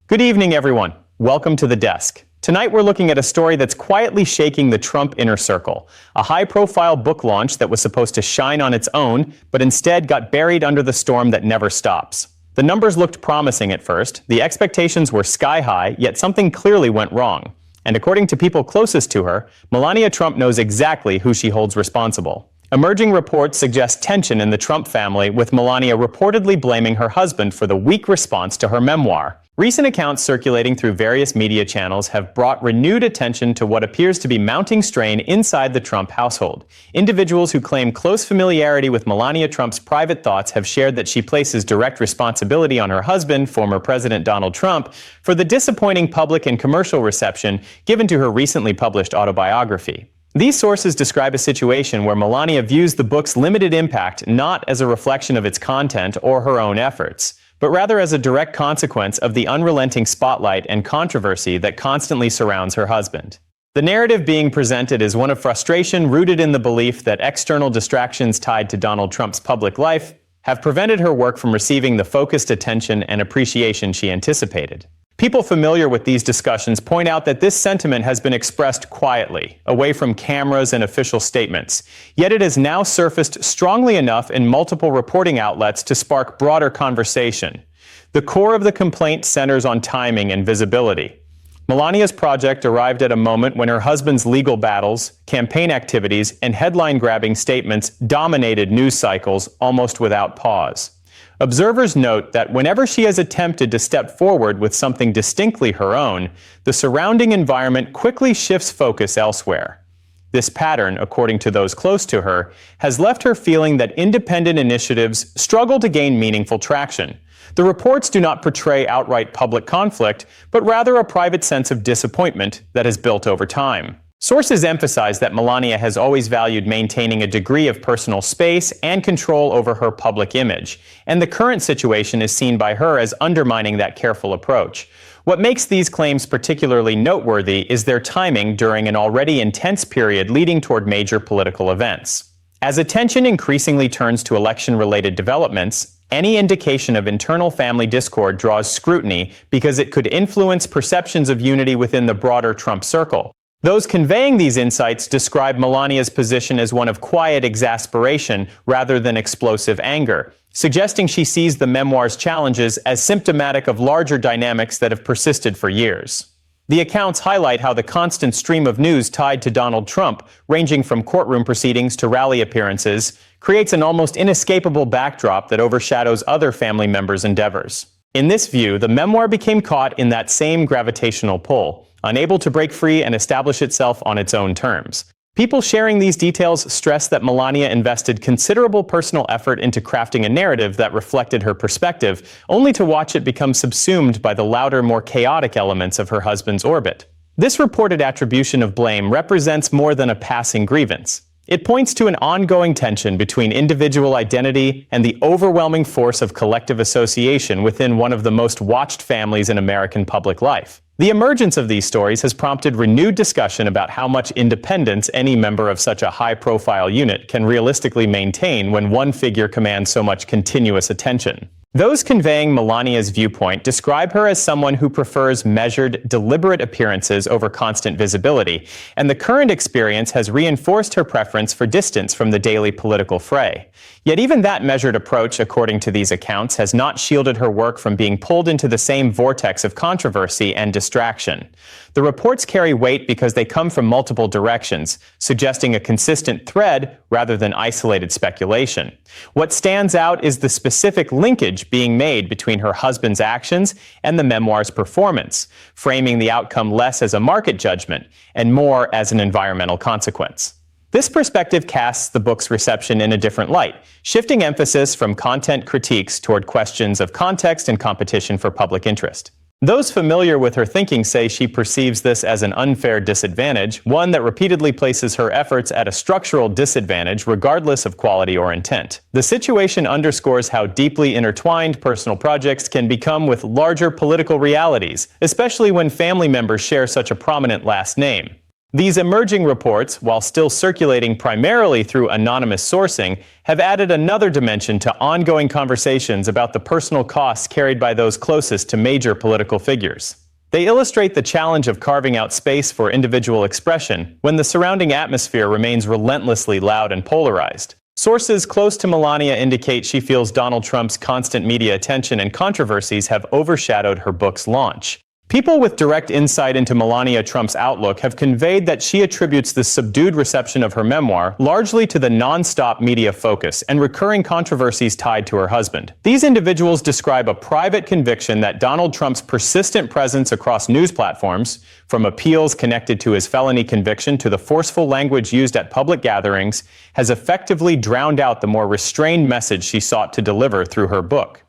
Good evening, everyone. Welcome to The Desk. Tonight we're looking at a story that's quietly shaking the Trump inner circle. A high-profile book launch that was supposed to shine on its own, but instead got buried under the storm that never stops. The numbers looked promising at first, the expectations were sky-high, yet something clearly went wrong. And according to people closest to her, Melania Trump knows exactly who she holds responsible. Emerging reports suggest tension in the Trump family, with Melania reportedly blaming her husband for the weak response to her memoir. Recent accounts circulating through various media channels have brought renewed attention to what appears to be mounting strain inside the Trump household. Individuals who claim close familiarity with Melania Trump's private thoughts have shared that she places direct responsibility on her husband, former President Donald Trump, for the disappointing public and commercial reception given to her recently published autobiography. These sources describe a situation where Melania views the book's limited impact not as a reflection of its content or her own efforts, but rather as a direct consequence of the unrelenting spotlight and controversy that constantly surrounds her husband. The narrative being presented is one of frustration rooted in the belief that external distractions tied to Donald Trump's public life have prevented her work from receiving the focused attention and appreciation she anticipated. People familiar with these discussions point out that this sentiment has been expressed quietly, away from cameras and official statements, yet it has now surfaced strongly enough in multiple reporting outlets to spark broader conversation. The core of the complaint centers on timing and visibility. Melania's project arrived at a moment when her husband's legal battles, campaign activities, and headline-grabbing statements dominated news cycles almost without pause. Observers note that whenever she has attempted to step forward with something distinctly her own, the surrounding environment quickly shifts focus elsewhere. This pattern, according to those close to her, has left her feeling that independent initiatives struggle to gain meaningful traction. The reports do not portray outright public conflict, but rather a private sense of disappointment that has built over time. Sources emphasize that Melania has always valued maintaining a degree of personal space and control over her public image, and the current situation is seen by her as undermining that careful approach. What makes these claims particularly noteworthy is their timing during an already intense period leading toward major political events. As attention increasingly turns to election-related developments, any indication of internal family discord draws scrutiny because it could influence perceptions of unity within the broader Trump circle. Those conveying these insights describe Melania's position as one of quiet exasperation rather than explosive anger, suggesting she sees the memoir's challenges as symptomatic of larger dynamics that have persisted for years. The accounts highlight how the constant stream of news tied to Donald Trump, ranging from courtroom proceedings to rally appearances, creates an almost inescapable backdrop that overshadows other family members' endeavors. In this view, the memoir became caught in that same gravitational pull, unable to break free and establish itself on its own terms. People sharing these details stress that Melania invested considerable personal effort into crafting a narrative that reflected her perspective, only to watch it become subsumed by the louder, more chaotic elements of her husband's orbit. This reported attribution of blame represents more than a passing grievance. It points to an ongoing tension between individual identity and the overwhelming force of collective association within one of the most watched families in American public life. The emergence of these stories has prompted renewed discussion about how much independence any member of such a high-profile unit can realistically maintain when one figure commands so much continuous attention. Those conveying Melania's viewpoint describe her as someone who prefers measured, deliberate appearances over constant visibility, and the current experience has reinforced her preference for distance from the daily political fray. Yet even that measured approach, according to these accounts, has not shielded her work from being pulled into the same vortex of controversy and distraction. The reports carry weight because they come from multiple directions, suggesting a consistent thread rather than isolated speculation. What stands out is the specific linkage being made between her husband's actions and the memoir's performance, framing the outcome less as a market judgment and more as an environmental consequence. This perspective casts the book's reception in a different light, shifting emphasis from content critiques toward questions of context and competition for public interest. Those familiar with her thinking say she perceives this as an unfair disadvantage, one that repeatedly places her efforts at a structural disadvantage regardless of quality or intent. The situation underscores how deeply intertwined personal projects can become with larger political realities, especially when family members share such a prominent last name. These emerging reports, while still circulating primarily through anonymous sourcing, have added another dimension to ongoing conversations about the personal costs carried by those closest to major political figures. They illustrate the challenge of carving out space for individual expression when the surrounding atmosphere remains relentlessly loud and polarized. Sources close to Melania indicate she feels Donald Trump's constant media attention and controversies have overshadowed her book's launch. People with direct insight into Melania Trump's outlook have conveyed that she attributes the subdued reception of her memoir largely to the non-stop media focus and recurring controversies tied to her husband. These individuals describe a private conviction that Donald Trump's persistent presence across news platforms, from appeals connected to his felony conviction to the forceful language used at public gatherings, has effectively drowned out the more restrained message she sought to deliver through her book.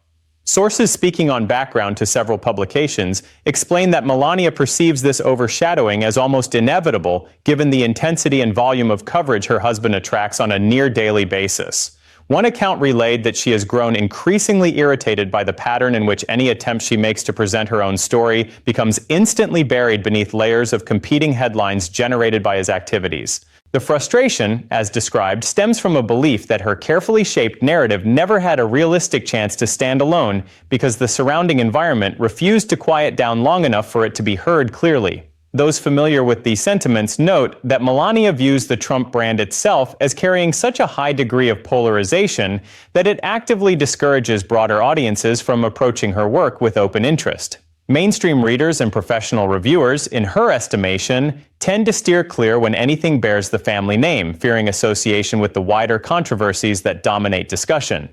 Sources speaking on background to several publications explain that Melania perceives this overshadowing as almost inevitable given the intensity and volume of coverage her husband attracts on a near-daily basis. One account relayed that she has grown increasingly irritated by the pattern in which any attempt she makes to present her own story becomes instantly buried beneath layers of competing headlines generated by his activities. The frustration, as described, stems from a belief that her carefully shaped narrative never had a realistic chance to stand alone because the surrounding environment refused to quiet down long enough for it to be heard clearly. Those familiar with these sentiments note that Melania views the Trump brand itself as carrying such a high degree of polarization that it actively discourages broader audiences from approaching her work with open interest. Mainstream readers and professional reviewers, in her estimation, tend to steer clear when anything bears the family name, fearing association with the wider controversies that dominate discussion.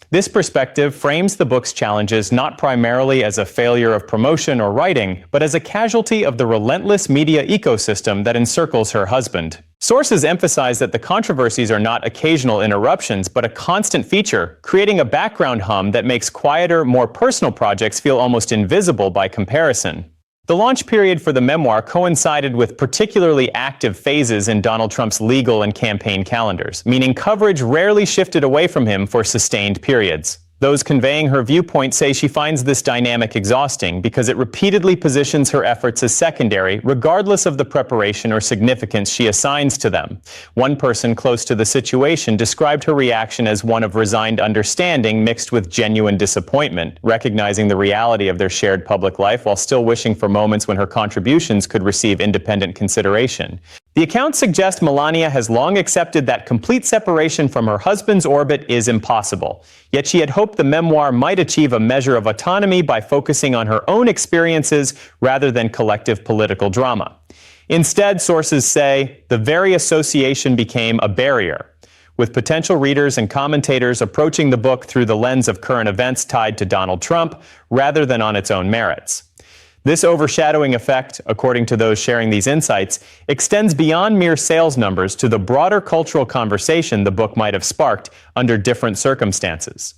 This perspective frames the book's challenges not primarily as a failure of promotion or writing, but as a casualty of the relentless media ecosystem that encircles her husband. Sources emphasize that the controversies are not occasional interruptions, but a constant feature, creating a background hum that makes quieter, more personal projects feel almost invisible by comparison. The launch period for the memoir coincided with particularly active phases in Donald Trump's legal and campaign calendars, meaning coverage rarely shifted away from him for sustained periods. Those conveying her viewpoint say she finds this dynamic exhausting because it repeatedly positions her efforts as secondary, regardless of the preparation or significance she assigns to them. One person close to the situation described her reaction as one of resigned understanding mixed with genuine disappointment, recognizing the reality of their shared public life while still wishing for moments when her contributions could receive independent consideration. The accounts suggest Melania has long accepted that complete separation from her husband's orbit is impossible. Yet she had hoped the memoir might achieve a measure of autonomy by focusing on her own experiences rather than collective political drama. Instead, sources say, the very association became a barrier, with potential readers and commentators approaching the book through the lens of current events tied to Donald Trump rather than on its own merits. This overshadowing effect, according to those sharing these insights, extends beyond mere sales numbers to the broader cultural conversation the book might have sparked under different circumstances.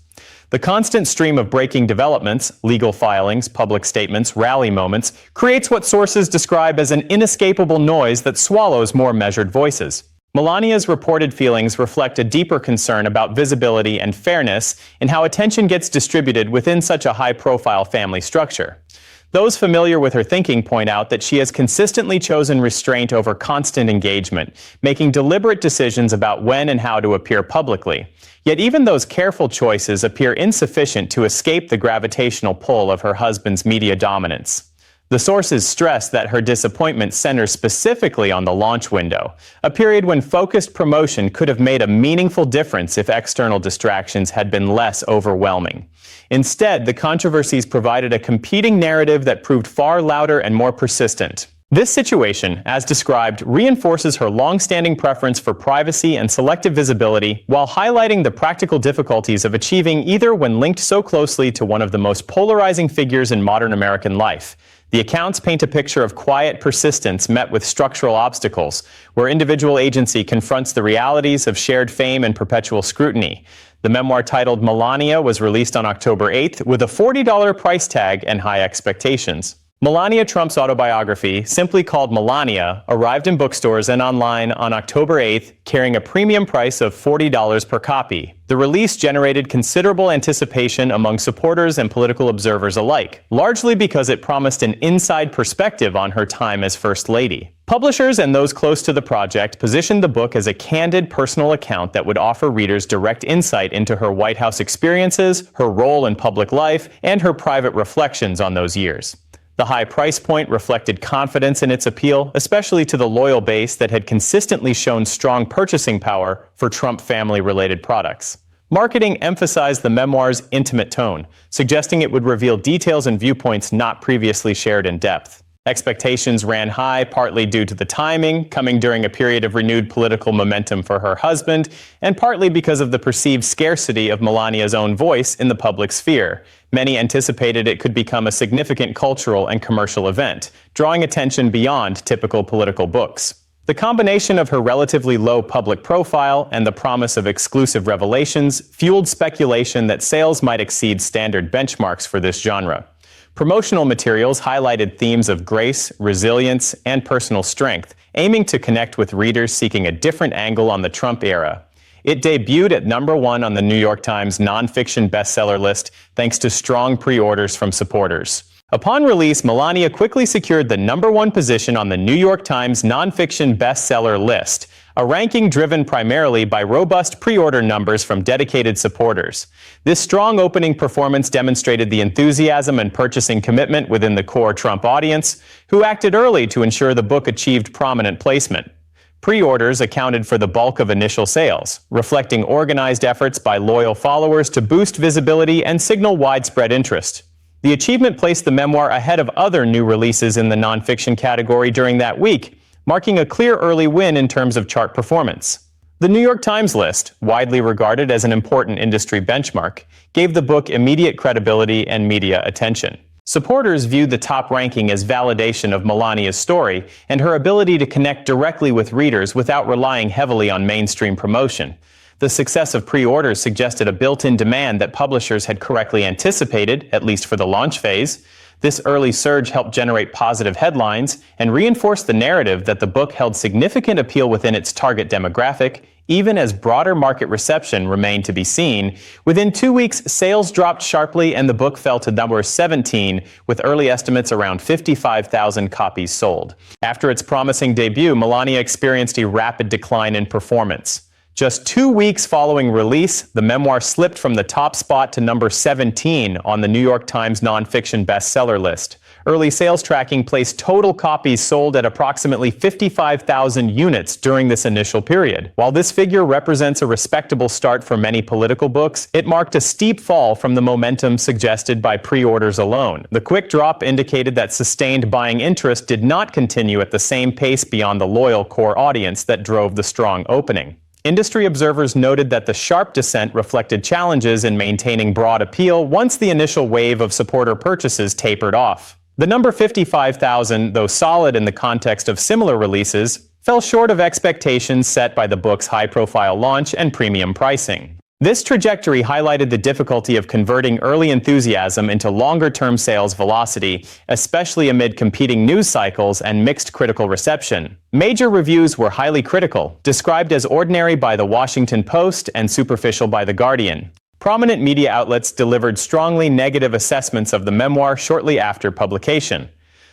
The constant stream of breaking developments, legal filings, public statements, rally moments, creates what sources describe as an inescapable noise that swallows more measured voices. Melania's reported feelings reflect a deeper concern about visibility and fairness in how attention gets distributed within such a high-profile family structure. Those familiar with her thinking point out that she has consistently chosen restraint over constant engagement, making deliberate decisions about when and how to appear publicly. Yet even those careful choices appear insufficient to escape the gravitational pull of her husband's media dominance. The sources stress that her disappointment centers specifically on the launch window, a period when focused promotion could have made a meaningful difference if external distractions had been less overwhelming. Instead, the controversies provided a competing narrative that proved far louder and more persistent. This situation, as described, reinforces her long-standing preference for privacy and selective visibility while highlighting the practical difficulties of achieving either when linked so closely to one of the most polarizing figures in modern American life. The accounts paint a picture of quiet persistence met with structural obstacles, where individual agency confronts the realities of shared fame and perpetual scrutiny. The memoir titled Melania was released on October 8th with a $40 price tag and high expectations. Melania Trump's autobiography, simply called Melania, arrived in bookstores and online on October 8th, carrying a premium price of $40 per copy. The release generated considerable anticipation among supporters and political observers alike, largely because it promised an inside perspective on her time as First Lady. Publishers and those close to the project positioned the book as a candid personal account that would offer readers direct insight into her White House experiences, her role in public life, and her private reflections on those years. The high price point reflected confidence in its appeal, especially to the loyal base that had consistently shown strong purchasing power for Trump family-related products. Marketing emphasized the memoir's intimate tone, suggesting it would reveal details and viewpoints not previously shared in depth. Expectations ran high, partly due to the timing, coming during a period of renewed political momentum for her husband, and partly because of the perceived scarcity of Melania's own voice in the public sphere. Many anticipated it could become a significant cultural and commercial event, drawing attention beyond typical political books. The combination of her relatively low public profile and the promise of exclusive revelations fueled speculation that sales might exceed standard benchmarks for this genre. Promotional materials highlighted themes of grace, resilience, and personal strength, aiming to connect with readers seeking a different angle on the Trump era. It debuted at #1 on the New York Times nonfiction bestseller list thanks to strong pre-orders from supporters. Upon release, Melania quickly secured the #1 position on the New York Times nonfiction bestseller list, a ranking driven primarily by robust pre-order numbers from dedicated supporters. This strong opening performance demonstrated the enthusiasm and purchasing commitment within the core Trump audience, who acted early to ensure the book achieved prominent placement. Pre-orders accounted for the bulk of initial sales, reflecting organized efforts by loyal followers to boost visibility and signal widespread interest. The achievement placed the memoir ahead of other new releases in the nonfiction category during that week, marking a clear early win in terms of chart performance. The New York Times list, widely regarded as an important industry benchmark, gave the book immediate credibility and media attention. Supporters viewed the top ranking as validation of Melania's story and her ability to connect directly with readers without relying heavily on mainstream promotion. The success of pre-orders suggested a built-in demand that publishers had correctly anticipated, at least for the launch phase. This early surge helped generate positive headlines and reinforced the narrative that the book held significant appeal within its target demographic, even as broader market reception remained to be seen. Within 2 weeks, sales dropped sharply and the book fell to number 17, with early estimates around 55,000 copies sold. After its promising debut, Melania experienced a rapid decline in performance. Just 2 weeks following release, the memoir slipped from the top spot to number 17 on the New York Times nonfiction bestseller list. Early sales tracking placed total copies sold at approximately 55,000 units during this initial period. While this figure represents a respectable start for many political books, it marked a steep fall from the momentum suggested by pre-orders alone. The quick drop indicated that sustained buying interest did not continue at the same pace beyond the loyal core audience that drove the strong opening. Industry observers noted that the sharp descent reflected challenges in maintaining broad appeal once the initial wave of supporter purchases tapered off. The number 55,000, though solid in the context of similar releases, fell short of expectations set by the book's high-profile launch and premium pricing. This trajectory highlighted the difficulty of converting early enthusiasm into longer-term sales velocity, especially amid competing news cycles and mixed critical reception. Major reviews were highly critical, described as ordinary by The Washington Post and superficial by The Guardian. Prominent media outlets delivered strongly negative assessments of the memoir shortly after publication.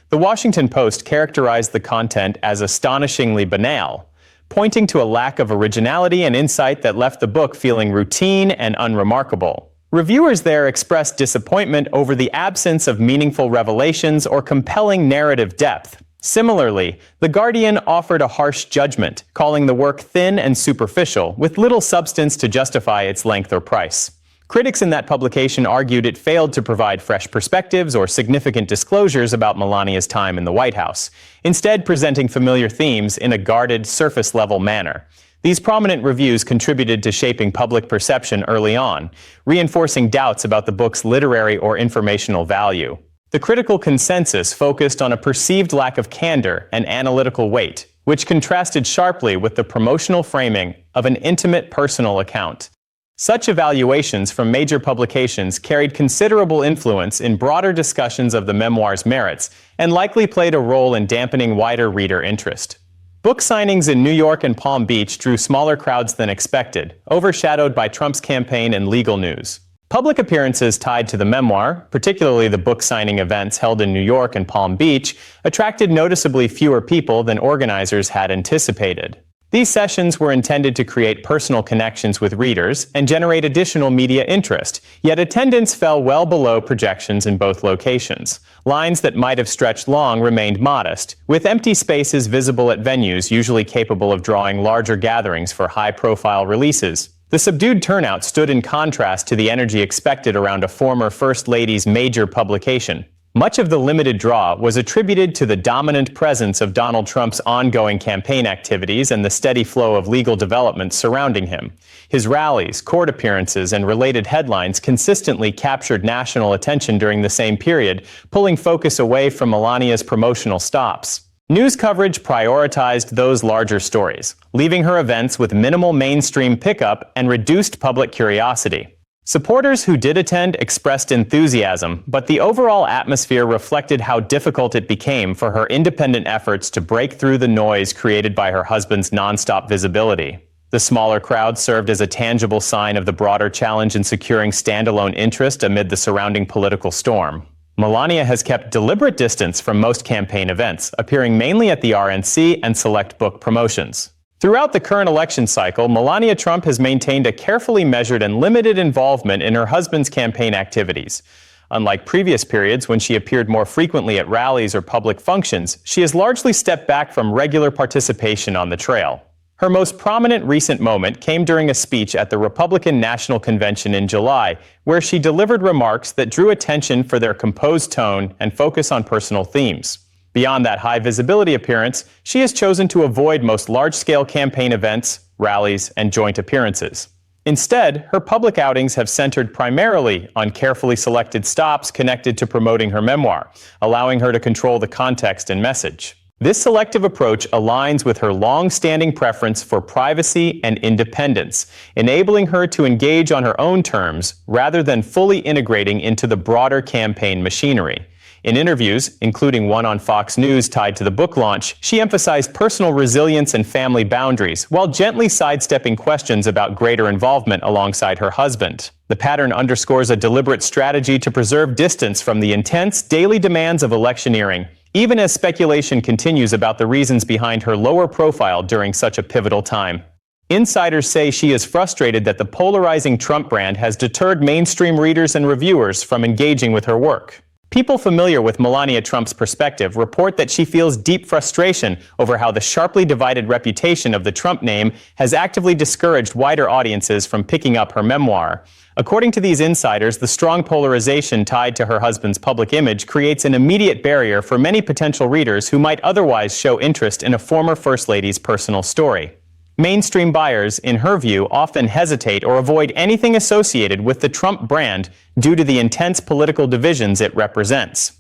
The Washington Post characterized the content as astonishingly banal, pointing to a lack of originality and insight that left the book feeling routine and unremarkable. Reviewers there expressed disappointment over the absence of meaningful revelations or compelling narrative depth. Similarly, The Guardian offered a harsh judgment, calling the work thin and superficial, with little substance to justify its length or price. Critics in that publication argued it failed to provide fresh perspectives or significant disclosures about Melania's time in the White House, instead presenting familiar themes in a guarded, surface-level manner. These prominent reviews contributed to shaping public perception early on, reinforcing doubts about the book's literary or informational value. The critical consensus focused on a perceived lack of candor and analytical weight, which contrasted sharply with the promotional framing of an intimate personal account. Such evaluations from major publications carried considerable influence in broader discussions of the memoir's merits and likely played a role in dampening wider reader interest. Book signings in New York and Palm Beach drew smaller crowds than expected, overshadowed by Trump's campaign and legal news. Public appearances tied to the memoir, particularly the book signing events held in New York and Palm Beach, attracted noticeably fewer people than organizers had anticipated. These sessions were intended to create personal connections with readers and generate additional media interest, yet attendance fell well below projections in both locations. Lines that might have stretched long remained modest, with empty spaces visible at venues usually capable of drawing larger gatherings for high-profile releases. The subdued turnout stood in contrast to the energy expected around a former First Lady's major publication. Much of the limited draw was attributed to the dominant presence of Donald Trump's ongoing campaign activities and the steady flow of legal developments surrounding him. His rallies, court appearances, and related headlines consistently captured national attention during the same period, pulling focus away from Melania's promotional stops. News coverage prioritized those larger stories, leaving her events with minimal mainstream pickup and reduced public curiosity. Supporters who did attend expressed enthusiasm, but the overall atmosphere reflected how difficult it became for her independent efforts to break through the noise created by her husband's nonstop visibility. The smaller crowd served as a tangible sign of the broader challenge in securing standalone interest amid the surrounding political storm. Melania has kept deliberate distance from most campaign events, appearing mainly at the RNC and select book promotions. Throughout the current election cycle, Melania Trump has maintained a carefully measured and limited involvement in her husband's campaign activities. Unlike previous periods when she appeared more frequently at rallies or public functions, she has largely stepped back from regular participation on the trail. Her most prominent recent moment came during a speech at the Republican National Convention in July, where she delivered remarks that drew attention for their composed tone and focus on personal themes. Beyond that high-visibility appearance, she has chosen to avoid most large-scale campaign events, rallies, and joint appearances. Instead, her public outings have centered primarily on carefully selected stops connected to promoting her memoir, allowing her to control the context and message. This selective approach aligns with her long-standing preference for privacy and independence, enabling her to engage on her own terms rather than fully integrating into the broader campaign machinery. In interviews, including one on Fox News tied to the book launch, she emphasized personal resilience and family boundaries, while gently sidestepping questions about greater involvement alongside her husband. The pattern underscores a deliberate strategy to preserve distance from the intense daily demands of electioneering, even as speculation continues about the reasons behind her lower profile during such a pivotal time. Insiders say she is frustrated that the polarizing Trump brand has deterred mainstream readers and reviewers from engaging with her work. People familiar with Melania Trump's perspective report that she feels deep frustration over how the sharply divided reputation of the Trump name has actively discouraged wider audiences from picking up her memoir. According to these insiders, the strong polarization tied to her husband's public image creates an immediate barrier for many potential readers who might otherwise show interest in a former First Lady's personal story. Mainstream buyers, in her view, often hesitate or avoid anything associated with the Trump brand due to the intense political divisions it represents.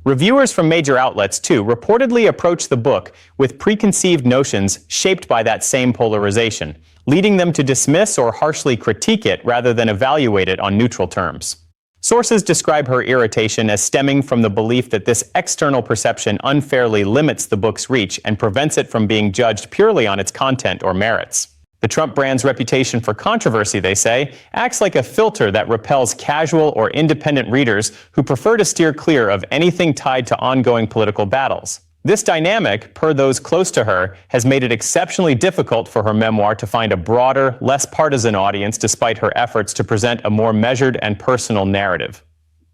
Reviewers from major outlets, too, reportedly approach the book with preconceived notions shaped by that same polarization, leading them to dismiss or harshly critique it rather than evaluate it on neutral terms. Sources describe her irritation as stemming from the belief that this external perception unfairly limits the book's reach and prevents it from being judged purely on its content or merits. The Trump brand's reputation for controversy, they say, acts like a filter that repels casual or independent readers who prefer to steer clear of anything tied to ongoing political battles. This dynamic, per those close to her, has made it exceptionally difficult for her memoir to find a broader, less partisan audience despite her efforts to present a more measured and personal narrative.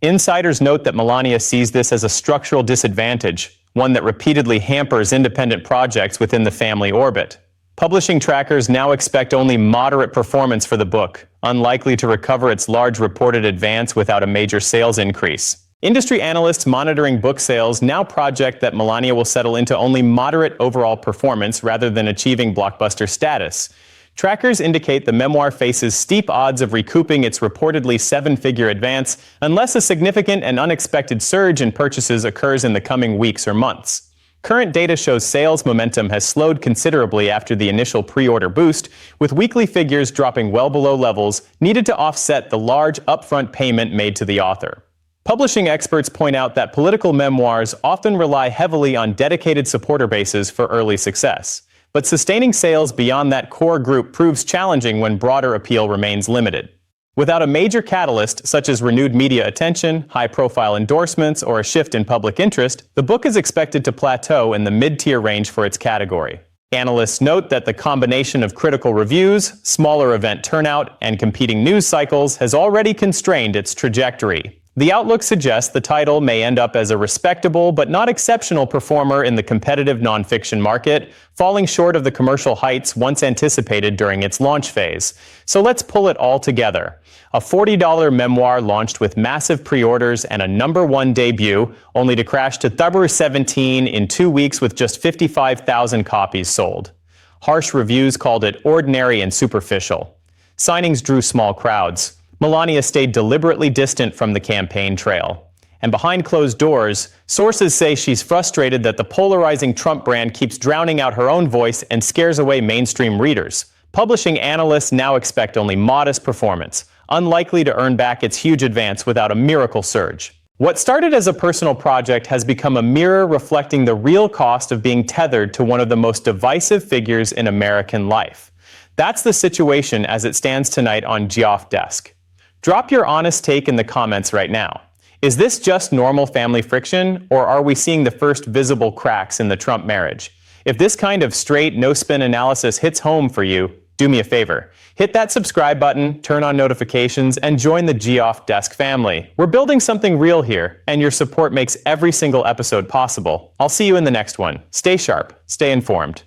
Insiders note that Melania sees this as a structural disadvantage, one that repeatedly hampers independent projects within the family orbit. Publishing trackers now expect only moderate performance for the book, unlikely to recover its large reported advance without a major sales increase. Industry analysts monitoring book sales now project that Melania will settle into only moderate overall performance rather than achieving blockbuster status. Trackers indicate the memoir faces steep odds of recouping its reportedly seven-figure advance unless a significant and unexpected surge in purchases occurs in the coming weeks or months. Current data shows sales momentum has slowed considerably after the initial pre-order boost, with weekly figures dropping well below levels needed to offset the large upfront payment made to the author. Publishing experts point out that political memoirs often rely heavily on dedicated supporter bases for early success. But sustaining sales beyond that core group proves challenging when broader appeal remains limited. Without a major catalyst, such as renewed media attention, high-profile endorsements, or a shift in public interest, the book is expected to plateau in the mid-tier range for its category. Analysts note that the combination of critical reviews, smaller event turnout, and competing news cycles has already constrained its trajectory. The outlook suggests the title may end up as a respectable but not exceptional performer in the competitive nonfiction market, falling short of the commercial heights once anticipated during its launch phase. So let's pull it all together. A $40 memoir launched with massive pre-orders and a #1 debut, only to crash to number 17 in 2 weeks with just 55,000 copies sold. Harsh reviews called it ordinary and superficial. Signings drew small crowds. Melania stayed deliberately distant from the campaign trail. And behind closed doors, sources say she's frustrated that the polarizing Trump brand keeps drowning out her own voice and scares away mainstream readers. Publishing analysts now expect only modest performance, unlikely to earn back its huge advance without a miracle surge. What started as a personal project has become a mirror reflecting the real cost of being tethered to one of the most divisive figures in American life. That's the situation as it stands tonight on Geoff Desk. Drop your honest take in the comments right now. Is this just normal family friction, or are we seeing the first visible cracks in the Trump marriage? If this kind of straight, no-spin analysis hits home for you, do me a favor. Hit that subscribe button, turn on notifications, and join the Geoff Desk family. We're building something real here, and your support makes every single episode possible. I'll see you in the next one. Stay sharp, stay informed.